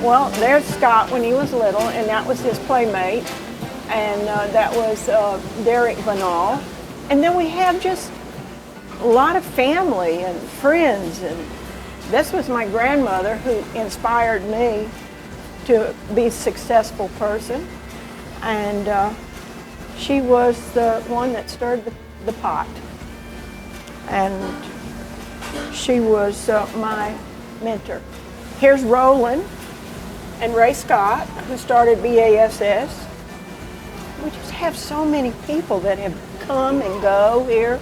Well, there's Scott when he was little, and that was his playmate, and that was Derek Banal. And then we have just a lot of family and friends, and this was my grandmother who inspired me to be a successful person, and she was the one that stirred the pot, and she was my mentor. Here's Roland and Ray Scott, who started BASS. We just have so many people that have come and go here,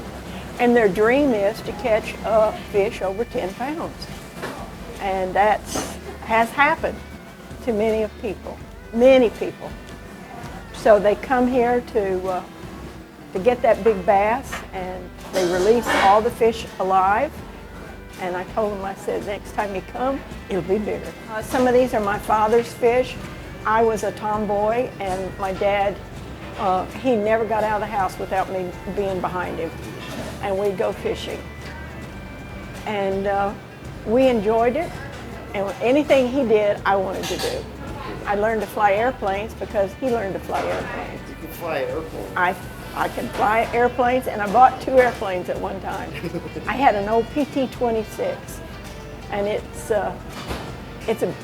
and their dream is to catch a fish over 10 pounds. And that has happened to many people. So they come here to get that big bass, and they release all the fish alive. And I told them, I said, next time you come, it'll be bigger. Some of these are my father's fish. I was a tomboy, and my dad, he never got out of the house without me being behind him. And we'd go fishing. And we enjoyed it. And anything he did, I wanted to do. I learned to fly airplanes because he learned to fly airplanes. You can fly airplanes? I can fly airplanes, and I bought 2 airplanes at one time. I had an old PT-26, and it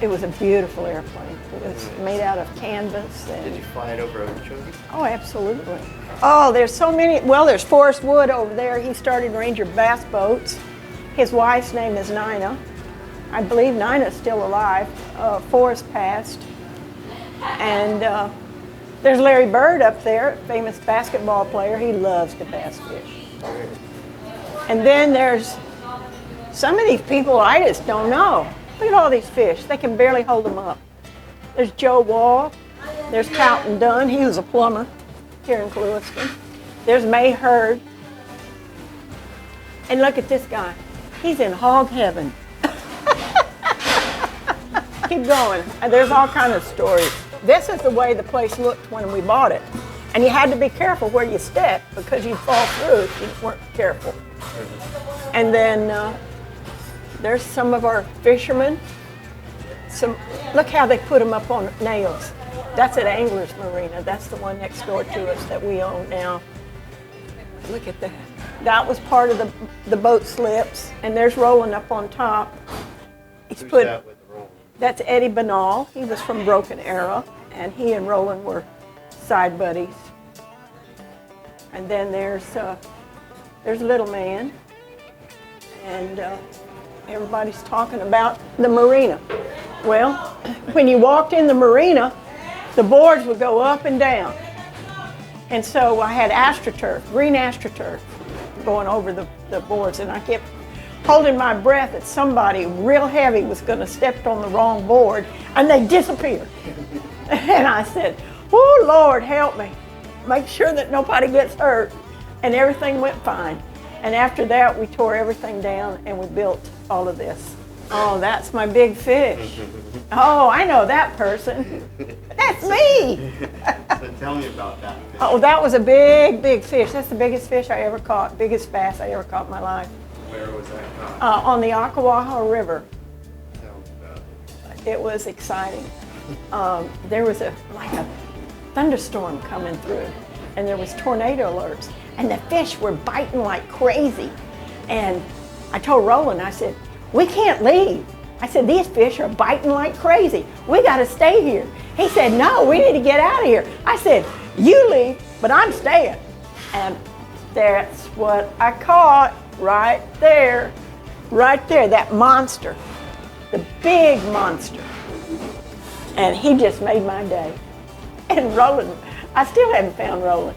was a beautiful airplane. It was made out of canvas. And did you fly it over Okeechobee? Oh, absolutely. Oh, there's so many. Well, there's Forrest Wood over there. He started Ranger Bass Boats. His wife's name is Nina. I believe Nina's still alive. Forrest passed. And there's Larry Bird up there, famous basketball player. He loves to bass fish. And then there's some of these people I just don't know. Look at all these fish. They can barely hold them up. There's Joe Wall. There's Poughton Dunn. He was a plumber here in Clewiston. There's May Hurd. And look at this guy. He's in hog heaven. Keep going. There's all kinds of stories. This is the way the place looked when we bought it. And you had to be careful where you stepped because you'd fall through if you weren't careful. And then there's some of our fishermen. Look how they put them up on nails. That's at Anglers Marina. That's the one next door to us that we own now. Look at that. That was part of the boat slips. And there's Roland up on top. Who's that with Roland? That's Eddie Banal. He was from Broken Arrow, and he and Roland were side buddies. And then there's Little Man, and everybody's talking about the marina. Well, when you walked in the marina, the boards would go up and down. And so I had AstroTurf, green AstroTurf, going over the boards, and I kept holding my breath that somebody real heavy was going to step on the wrong board, and they disappeared. And I said, oh, Lord, help me. Make sure that nobody gets hurt. And everything went fine. And after that, we tore everything down, and we built all of this. Oh, that's my big fish. Oh, I know that person. That's me. So tell me about that fish. Oh, that was a big, big fish. That's the biggest fish I ever caught, biggest bass I ever caught in my life. Where was that caught? On the Ocklawaha River. Tell me about it. It was exciting. There was like a thunderstorm coming through, and there was tornado alerts, and the fish were biting like crazy. And I told Roland, I said, we can't leave. I said, these fish are biting like crazy. We got to stay here. He said, no, we need to get out of here. I said, you leave, but I'm staying. And that's what I caught right there, that monster, the big monster. And he just made my day. And Roland, I still haven't found Roland.